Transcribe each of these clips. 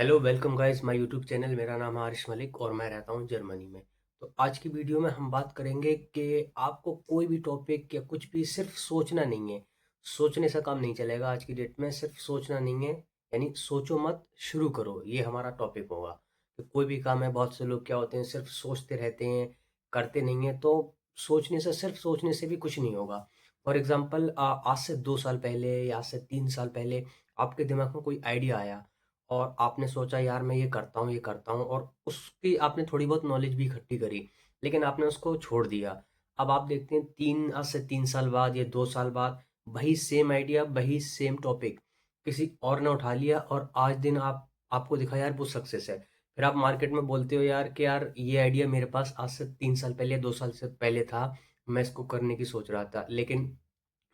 Hello welcome guys my YouTube channel. मेरा नाम है आरिश मलिक और मैं रहता हूँ जर्मनी में। तो आज की वीडियो में हम बात करेंगे कि आपको कोई भी टॉपिक या कुछ भी सिर्फ सोचना नहीं है। सोचने से काम नहीं चलेगा आज की डेट में। सिर्फ सोचना नहीं है, यानी सोचो मत, शुरू करो, ये हमारा टॉपिक होगा। कि कोई भी काम है, बहुत से लोग क्या होते हैं सिर्फ सोचते रहते हैं, करते नहीं है। तो सोचने से, सिर्फ सोचने से भी कुछ नहीं होगा। फॉर एग्जाम्पल, आज से 2 साल पहले या आज से 3 साल पहले आपके दिमाग में कोई आइडिया आया और आपने सोचा यार मैं ये करता हूँ, ये करता हूँ, और उसकी आपने थोड़ी बहुत नॉलेज भी इकट्ठी करी, लेकिन आपने उसको छोड़ दिया। अब आप देखते हैं आज से 3 साल बाद या 2 साल बाद वही सेम आइडिया, वही सेम टॉपिक किसी और ने उठा लिया और आज दिन आपको दिखा यार वो सक्सेस है। फिर आप मार्केट में बोलते हो यार कि यार ये आइडिया मेरे पास आज से 3 साल पहले, 2 साल से पहले था, मैं इसको करने की सोच रहा था, लेकिन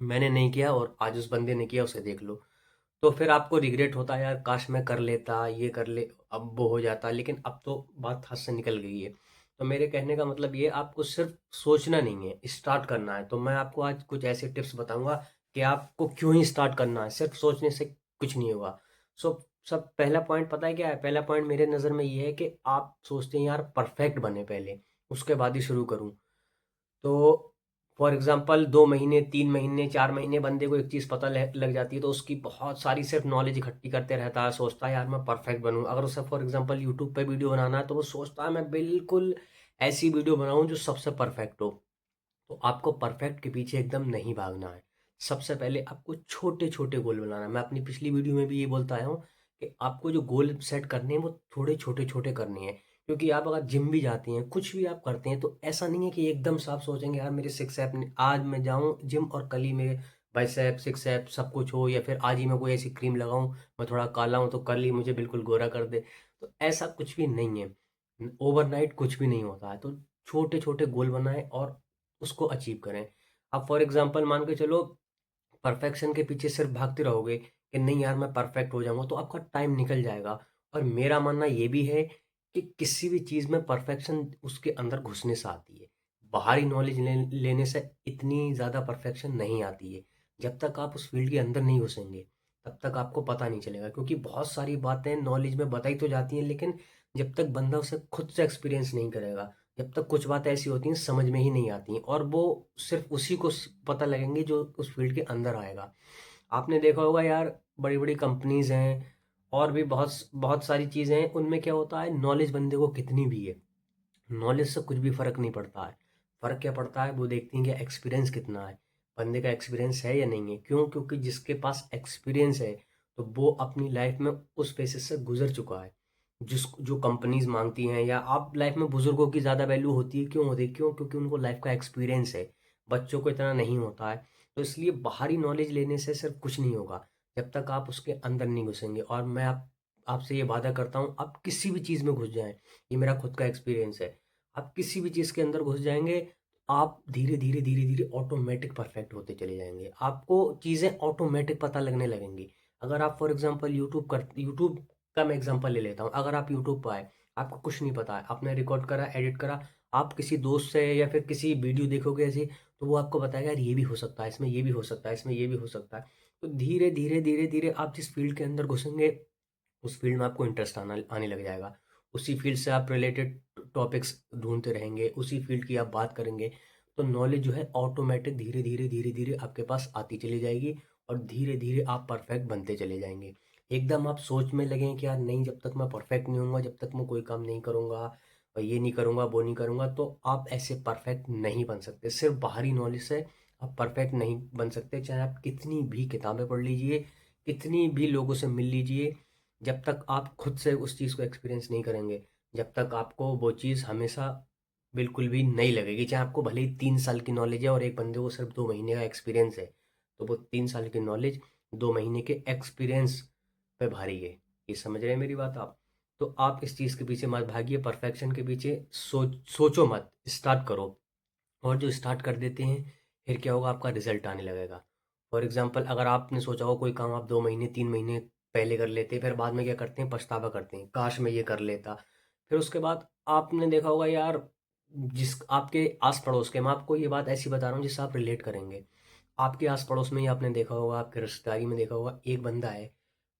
मैंने नहीं किया और आज उस बंदे ने किया, उसे देख लो। तो फिर आपको रिग्रेट होता है यार, काश मैं कर लेता, ये कर ले, अब वो हो जाता, लेकिन अब तो बात हाथ से निकल गई है। तो मेरे कहने का मतलब ये, आपको सिर्फ सोचना नहीं है, स्टार्ट करना है। तो मैं आपको आज कुछ ऐसे टिप्स बताऊंगा कि आपको क्यों ही स्टार्ट करना है। सिर्फ सोचने से कुछ नहीं होगा। सो सब पहला पॉइंट पता है क्या है? पहला पॉइंट मेरे नज़र में ये है कि आप सोचते हैं यार परफेक्ट बने पहले, उसके बाद ही शुरू करूँ। तो फॉर एग्जांपल 2 महीने, 3 महीने, 4 महीने बंदे को एक चीज़ पता लग जाती है, तो उसकी बहुत सारी सिर्फ नॉलेज इकट्ठी करते रहता है, सोचता है यार मैं परफेक्ट बनूँ। अगर उसे फॉर एग्जांपल यूट्यूब पे वीडियो बनाना है तो वो सोचता है मैं बिल्कुल ऐसी वीडियो बनाऊँ जो सबसे परफेक्ट हो। तो आपको परफेक्ट के पीछे एकदम नहीं भागना है। सबसे पहले आपको छोटे-छोटे गोल बनाना है। मैं अपनी पिछली वीडियो में भी ये बोलता आया हूँ कि आपको जो गोल सेट करने हैं वो थोड़े छोटे-छोटे करने हैं। क्योंकि आप अगर जिम भी जाती हैं, कुछ भी आप करते हैं, तो ऐसा नहीं है कि एकदम से आप सोचेंगे यार मेरे सिक्स एब ने आज मैं जाऊँ जिम और कल ही मेरे बाइसेप, सिक्स एब सब कुछ हो, या फिर आज ही मैं कोई ऐसी क्रीम लगाऊँ, मैं थोड़ा काला हूँ तो कल ही मुझे बिल्कुल गोरा कर दे। तो ऐसा कुछ भी नहीं है। ओवरनाइट कुछ भी नहीं होता है। तो छोटे-छोटे गोल बनाएँ और उसको अचीव करें। अब फॉर एग्ज़ाम्पल मान के चलो, परफेक्शन के पीछे सिर्फ भागते रहोगे कि नहीं यार मैं परफेक्ट हो जाऊँगा, तो आपका टाइम निकल जाएगा। और मेरा मानना ये भी है कि किसी भी चीज़ में परफेक्शन उसके अंदर घुसने से आती है। बाहरी नॉलेज लेने से इतनी ज़्यादा परफेक्शन नहीं आती है। जब तक आप उस फील्ड के अंदर नहीं घुसेंगे, तब तक आपको पता नहीं चलेगा, क्योंकि बहुत सारी बातें नॉलेज में बताई तो जाती हैं, लेकिन जब तक बंदा उसे खुद से एक्सपीरियंस नहीं करेगा, जब तक कुछ बातें ऐसी होती हैं समझ में ही नहीं आती हैं, और वो सिर्फ उसी को पता लगेंगी जो उस फील्ड के अंदर आएगा। आपने देखा होगा यार, बड़ी बड़ी कंपनीज हैं और भी बहुत बहुत सारी चीज़ें हैं, उनमें क्या होता है, नॉलेज बंदे को कितनी भी है, नॉलेज से कुछ भी फ़र्क नहीं पड़ता है। फ़र्क क्या पड़ता है, वो देखती हैं कि एक्सपीरियंस कितना है, बंदे का एक्सपीरियंस है या नहीं है। क्यों? क्योंकि जिसके पास एक्सपीरियंस है तो वो अपनी लाइफ में उस फेसेस से गुजर चुका है। जो कंपनीज मांगती हैं, या आप लाइफ में बुजुर्गों की ज़्यादा वैल्यू होती है, क्यों होती है? क्यों? क्योंकि उनको लाइफ का एक्सपीरियंस है। बच्चों को इतना नहीं होता है। तो इसलिए बाहरी नॉलेज लेने से सिर्फ कुछ नहीं होगा, जब तक आप उसके अंदर नहीं घुसेंगे। और मैं आपसे ये वादा करता हूँ, आप किसी भी चीज़ में घुस जाएं, ये मेरा खुद का एक्सपीरियंस है। आप किसी भी चीज़ के अंदर घुस जाएँगे, आप धीरे-धीरे, धीरे-धीरे ऑटोमैटिक परफेक्ट होते चले जाएँगे। आपको चीज़ें ऑटोमैटिक पता लगने लगेंगी। अगर आप फॉर एग्ज़ाम्पल यूट्यूब का मैं एग्ज़ाम्पल ले लेता हूँ। अगर आप यूट्यूब पे आए, आपको कुछ नहीं पता है, आपने रिकॉर्ड करा, एडिट करा, आप किसी दोस्त से या फिर किसी वीडियो देखोगे ऐसी, तो वो आपको बताएगा यार ये भी हो सकता है, इसमें ये भी हो सकता है, इसमें ये भी हो सकता है। तो धीरे-धीरे, धीरे-धीरे आप जिस फ़ील्ड के अंदर घुसेंगे, उस फील्ड में आपको इंटरेस्ट आना आने लग जाएगा। उसी फील्ड से आप रिलेटेड टॉपिक्स ढूँढते रहेंगे, उसी फील्ड की आप बात करेंगे, तो नॉलेज जो है ऑटोमैटिक धीरे-धीरे, धीरे-धीरे आपके पास आती चली जाएगी और धीरे-धीरे आप परफेक्ट बनते चले जाएँगे। एकदम आप सोच में लगें कि यार नहीं, जब तक मैं परफेक्ट नहीं होऊँगा, जब तक मैं कोई काम नहीं करूँगा और ये नहीं करूँगा, वो नहीं करूँगा, तो आप ऐसे परफेक्ट नहीं बन सकते। सिर्फ़ बाहरी नॉलेज से आप परफेक्ट नहीं बन सकते, चाहे आप कितनी भी किताबें पढ़ लीजिए, कितनी भी लोगों से मिल लीजिए, जब तक आप खुद से उस चीज़ को एक्सपीरियंस नहीं करेंगे, जब तक आपको वो चीज़ हमेशा बिल्कुल भी नहीं लगेगी। चाहे आपको भले ही 3 साल की नॉलेज है और एक बंदे को सिर्फ 2 महीने का एक्सपीरियंस है, तो वो 3 साल की नॉलेज 2 महीने के एक्सपीरियंस पे भारी है। ये समझ रहे हैं मेरी बात आप? तो आप इस चीज़ के पीछे मत भागिए, परफेक्शन के पीछे सोचो मत, स्टार्ट करो। और जो स्टार्ट कर देते हैं, फिर क्या होगा, आपका रिजल्ट आने लगेगा। फॉर एग्जांपल, अगर आपने सोचा हो कोई काम आप 2 महीने, 3 महीने पहले कर लेते, फिर बाद में क्या करते हैं, पछतावा करते हैं, काश मैं ये कर लेता। फिर उसके बाद आपने देखा होगा यार, जिस आपके आस पड़ोस के, मैं आपको ये बात ऐसी बता रहा हूँ जिससे आप रिलेट करेंगे। आपके आस पड़ोस में ही आपने देखा होगा, आपके रिश्तेदारी में देखा होगा, एक बंदा है,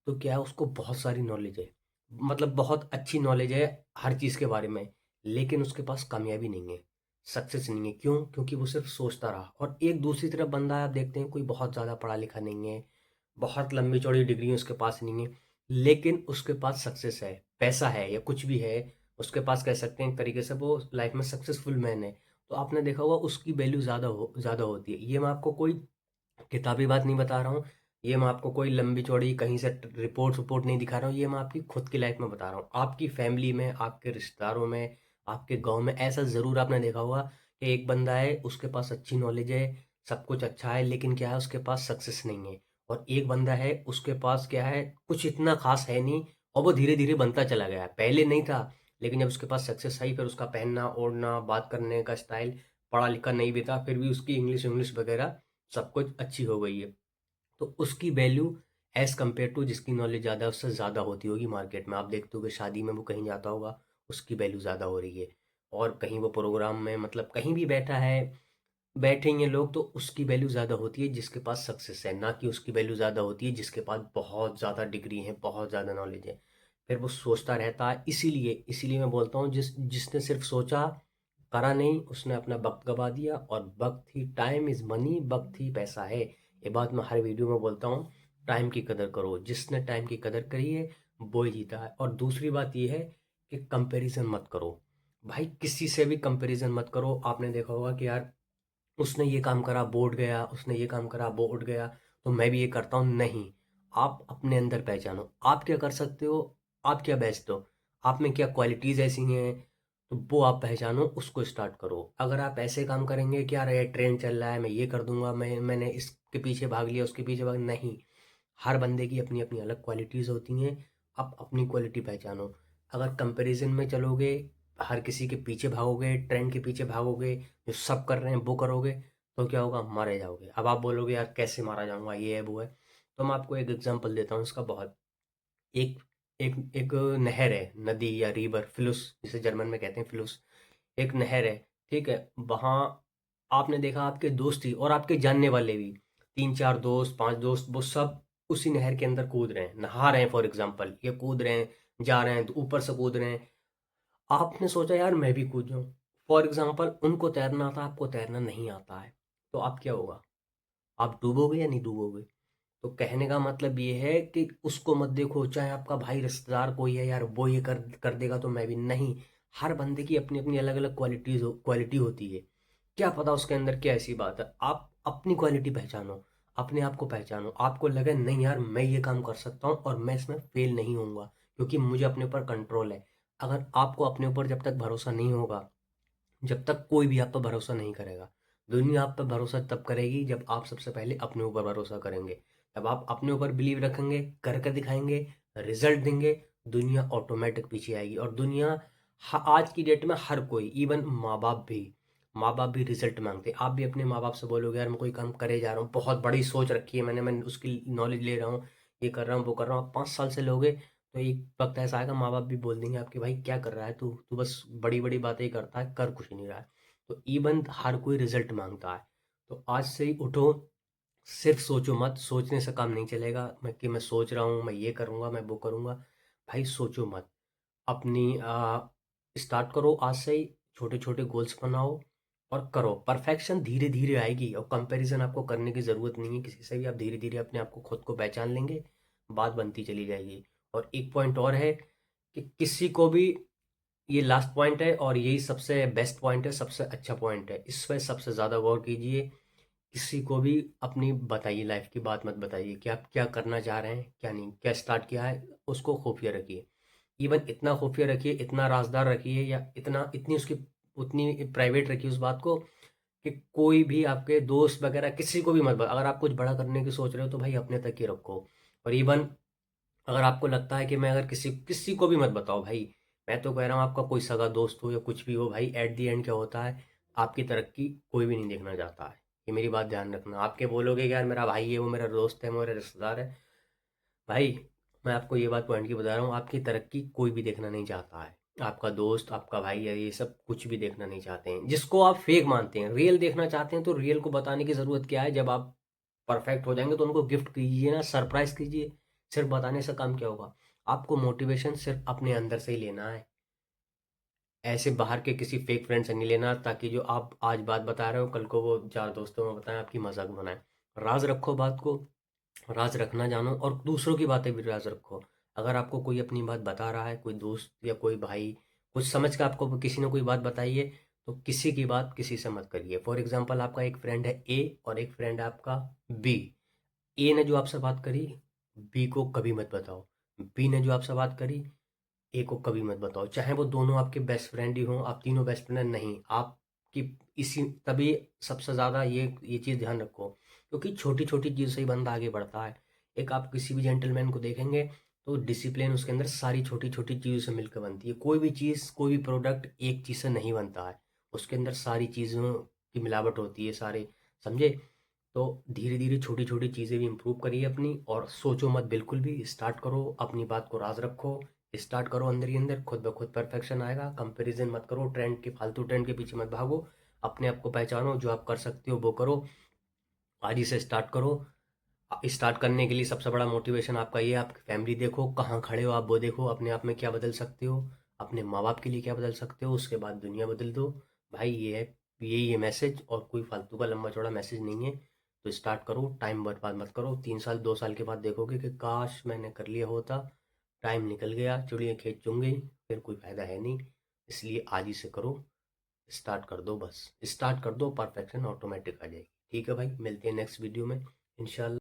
तो क्या है, उसको बहुत सारी नॉलेज है, मतलब बहुत अच्छी नॉलेज है हर चीज़ के बारे में, लेकिन उसके पास कामयाबी नहीं है, सक्सेस नहीं है। क्यों? क्योंकि वो सिर्फ़ सोचता रहा। और एक दूसरी तरफ बंदा है, आप देखते हैं कोई बहुत ज़्यादा पढ़ा लिखा नहीं है, बहुत लंबी-चौड़ी डिग्री उसके पास नहीं है, लेकिन उसके पास सक्सेस है, पैसा है या कुछ भी है, उसके पास कह सकते हैं एक तरीके से वो लाइफ़ में सक्सेसफुल मैन है। तो आपने देखा होगा उसकी वैल्यू ज़्यादा होती है। ये मैं आपको कोई किताबी बात नहीं बता रहा हूँ, ये मैं आपको कोई लंबी-चौड़ी कहीं से रिपोर्ट नहीं दिखा रहा हूँ, ये मैं आपकी खुद की लाइफ़ में बता रहा हूँ। आपकी फैमिली में, आपके रिश्तेदारों में, आपके गाँव में ऐसा ज़रूर आपने देखा होगा कि एक बंदा है, उसके पास अच्छी नॉलेज है, सब कुछ अच्छा है, लेकिन क्या है उसके पास सक्सेस नहीं है। और एक बंदा है, उसके पास क्या है, कुछ इतना ख़ास है नहीं और वो धीरे-धीरे बनता चला गया है। पहले नहीं था, लेकिन जब उसके पास सक्सेस आई, फिर उसका पहनना, ओढ़ना, बात करने का स्टाइल, पढ़ा-लिखा नहीं भी था, फिर भी उसकी इंग्लिश विंग्लिश वगैरह सब कुछ अच्छी हो गई है। तो उसकी वैल्यू एज़ कम्पेयर टू जिसकी नॉलेज ज़्यादा है उससे ज़्यादा होती होगी मार्केट में। आप देखते होगे शादी में वो कहीं जाता होगा, उसकी वैल्यू ज़्यादा हो रही है। और कहीं वो प्रोग्राम में मतलब कहीं भी बैठा है, बैठे ही हैं लोग, तो उसकी वैल्यू ज़्यादा होती है जिसके पास सक्सेस है, ना कि उसकी वैल्यू ज़्यादा होती है जिसके पास बहुत ज़्यादा डिग्री है, बहुत ज़्यादा नॉलेज है। फिर वो सोचता रहता है, इसीलिए मैं बोलता हूँ जिसने सिर्फ़ सोचा, करा नहीं, उसने अपना वक़्त गँवा दिया। और वक़्त ही टाइम इज़ मनी, वक़्त ही पैसा है। ये बात मैं हर वीडियो में बोलता हूँ, टाइम की कदर करो। जिसने टाइम की कदर करी है, वो ही जीता है। और दूसरी बात ये है कि कंपैरिज़न मत करो। भाई किसी से भी कंपैरिज़न मत करो। आपने देखा होगा कि यार उसने ये काम करा बोर्ड गया, उसने ये काम करा बोर्ड गया, तो मैं भी ये करता हूँ। नहीं, आप अपने अंदर पहचानो, आप क्या कर सकते हो, आप क्या बेचते हो, आप में क्या क्वालिटीज़ ऐसी हैं, तो वो आप पहचानो, उसको स्टार्ट करो। अगर आप ऐसे काम करेंगे कि यार ये ट्रेंड चल रहा है, मैं ये कर दूंगा, मैंने इसके पीछे भाग लिया, उसके पीछे भाग, नहीं। हर बंदे की अपनी अपनी अलग क्वालिटीज़ होती हैं, आप अपनी क्वालिटी पहचानो। अगर कंपैरिजन में चलोगे, हर किसी के पीछे भागोगे, ट्रेंड के पीछे भागोगे, जो सब कर रहे हैं वो करोगे, तो क्या होगा, मारे जाओगे। अब आप बोलोगे यार कैसे मारा जाऊंगा, ये है वो है। तो मैं आपको एक एग्जांपल देता हूँ इसका। बहुत एक एक एक नहर है, नदी या रिवर, फ्लूस जिसे जर्मन में कहते हैं, फ्लूस। एक नहर है, ठीक है। वहाँ आपने देखा आपके दोस्त ही और आपके जानने वाले भी, 3-4 दोस्त, 5 दोस्त, वो सब उसी नहर के अंदर कूद रहे हैं, नहा रहे हैं। फॉर एग्जांपल ये कूद रहे हैं, जा रहे हैं, तो ऊपर से कूद रहे हैं। आपने सोचा यार मैं भी कूद जाऊं। फॉर एग्जांपल उनको तैरना आता, आपको तैरना नहीं आता है, तो आप क्या होगा, आप डूबोगे या नहीं डूबोगे? तो कहने का मतलब ये है कि उसको मत देखो, चाहे आपका भाई रिश्तेदार कोई है, यार वो ये कर कर देगा तो मैं भी नहीं। हर बंदे की अपनी अपनी अलग अलग क्वालिटी होती है। क्या पता उसके अंदर क्या ऐसी बात है। आप अपनी क्वालिटी पहचानो, अपने आप को पहचानो। आपको लगे नहीं यार मैं ये काम कर सकता हूँ और मैं इसमें फेल नहीं होऊंगा, क्योंकि मुझे अपने ऊपर कंट्रोल है। अगर आपको अपने ऊपर जब तक भरोसा नहीं होगा, जब तक कोई भी आप पर भरोसा नहीं करेगा, दुनिया आप पर भरोसा तब करेगी जब आप सबसे पहले अपने ऊपर भरोसा करेंगे। जब आप अपने ऊपर बिलीव रखेंगे, करके दिखाएंगे, रिजल्ट देंगे, दुनिया ऑटोमेटिक पीछे आएगी। और दुनिया आज की डेट में हर कोई, इवन माँ बाप भी रिजल्ट मांगते हैं। आप भी अपने माँ बाप से बोलोगे यार मैं कोई काम करे जा रहा हूँ, बहुत बड़ी सोच रखी है मैंने, मैं उसकी नॉलेज ले रहा हूँ, ये कर रहा हूँ वो कर रहा हूँ, आप 5 साल से लोगे, तो एक वक्त ऐसा आएगा माँ बाप भी बोल देंगे आपके, भाई क्या कर रहा है तू, तू बस बड़ी बड़ी बातें ही करता है, कर कुछ नहीं रहा है। तो इवन हर कोई रिजल्ट मांगता है। तो आज से ही उठो, सिर्फ सोचो मत। सोचने से काम नहीं चलेगा, मैं कि मैं सोच रहा हूँ मैं ये करूँगा मैं वो करूँगा। भाई सोचो मत, अपनी स्टार्ट करो आज से ही। छोटे छोटे गोल्स बनाओ और करो। परफेक्शन धीरे धीरे आएगी, और कंपैरिजन आपको करने की ज़रूरत नहीं है किसी से भी। आप धीरे धीरे अपने आप को खुद को पहचान लेंगे, बात बनती चली जाएगी। और एक पॉइंट और है कि किसी को भी, ये लास्ट पॉइंट है और यही सबसे बेस्ट पॉइंट है, सबसे अच्छा पॉइंट है, इस पे सबसे ज़्यादा गौर कीजिए। किसी को भी अपनी बताइए, लाइफ की बात मत बताइए कि आप क्या करना चाह रहे हैं, क्या नहीं, क्या स्टार्ट किया है, उसको खुफिया रखिए। इवन इतना खुफिया रखिए, इतना राजदार रखिए, या इतना इतनी उसकी उतनी प्राइवेट रखिए उस बात को, कि कोई भी आपके दोस्त वगैरह किसी को भी मत अगर आप कुछ बड़ा करने की सोच रहे हो तो भाई अपने तक ही रखो। और इवन अगर आपको लगता है कि मैं अगर किसी किसी को भी मत बताओ भाई, मैं तो कह रहा हूँ आपका कोई सगा दोस्त हो या कुछ भी हो, भाई एट दी एंड क्या होता है, आपकी तरक्की कोई भी नहीं देखना चाहता है। ये मेरी बात ध्यान रखना। आपके बोलोगे कि यार मेरा भाई है, वो मेरा दोस्त है, वो मेरा रिश्तेदार है, भाई मैं आपको ये बात पॉइंट की बता रहा हूँ, आपकी तरक्की कोई भी देखना नहीं चाहता है। आपका दोस्त, आपका भाई है, ये सब कुछ भी देखना नहीं चाहते हैं। जिसको आप फेक मानते हैं, रियल देखना चाहते हैं, तो रियल को बताने की ज़रूरत क्या है। जब आप परफेक्ट हो जाएंगे तो उनको गिफ्ट कीजिए ना, सरप्राइज कीजिए। सिर्फ बताने से काम क्या होगा। आपको मोटिवेशन सिर्फ अपने अंदर से ही लेना है, ऐसे बाहर के किसी फेक फ्रेंड से नहीं लेना, ताकि जो आप आज बात बता रहे हो कल को वो चार दोस्तों में बताएं, आपकी मजाक बनाएं। राज रखो बात को, राज रखना जानो, और दूसरों की बातें भी राज रखो। अगर आपको कोई अपनी बात बता रहा है, कोई दोस्त या कोई भाई, कुछ समझ के आपको किसी ने कोई बात बताई है, तो किसी की बात किसी से मत करिए। फॉर एग्जाम्पल, आपका एक फ्रेंड है ए और एक फ्रेंड है आपका बी। ए ने जो आपसे बात करी, बी को कभी मत बताओ। बी ने जो आपसे बात करी, ए को कभी मत बताओ। चाहे वो दोनों आपके बेस्ट फ्रेंड ही हों, आप तीनों बेस्ट फ्रेंड नहीं, आपकी इसी तभी सबसे ज़्यादा ये चीज़ ध्यान रखो, क्योंकि छोटी छोटी चीज़ से ही बंदा आगे बढ़ता है। एक आप किसी भी जेंटलमैन को देखेंगे तो डिसिप्लिन उसके अंदर सारी छोटी छोटी चीज़ों से मिलकर बनती है। कोई भी चीज़, कोई भी प्रोडक्ट एक चीज़ से नहीं बनता है, उसके अंदर सारी चीज़ों की मिलावट होती है, सारे, समझे? तो धीरे धीरे छोटी छोटी चीज़ें भी इम्प्रूव करिए अपनी, और सोचो मत बिल्कुल भी, स्टार्ट करो, अपनी बात को राज रखो, स्टार्ट करो अंदर ही अंदर, खुद ब खुद परफेक्शन आएगा। कंपैरिजन मत करो, ट्रेंड के, फालतू ट्रेंड के पीछे मत भागो, अपने आप को पहचानो, जो आप कर सकते हो वो करो, आज ही से स्टार्ट करो। स्टार्ट करने के लिए सबसे बड़ा मोटिवेशन आपका ये है, आपकी फैमिली देखो, कहाँ खड़े हो आप वो देखो, अपने आप में क्या बदल सकते हो, अपने माँ बाप के लिए क्या बदल सकते हो, उसके बाद दुनिया बदल दो। भाई ये है, ये मैसेज, और कोई फालतू का लंबा चौड़ा मैसेज नहीं है। तो स्टार्ट करो, टाइम बर्बाद मत करो। 3 साल 2 साल के बाद देखोगे कि काश मैंने कर लिया होता। टाइम निकल गया, चिड़िया खेत चुन गई, फिर कोई फायदा है नहीं। इसलिए आज ही से करो, स्टार्ट कर दो, बस स्टार्ट कर दो, परफेक्शन ऑटोमेटिक आ जाएगी। ठीक है भाई, मिलते हैं नेक्स्ट वीडियो में इंशाल्लाह।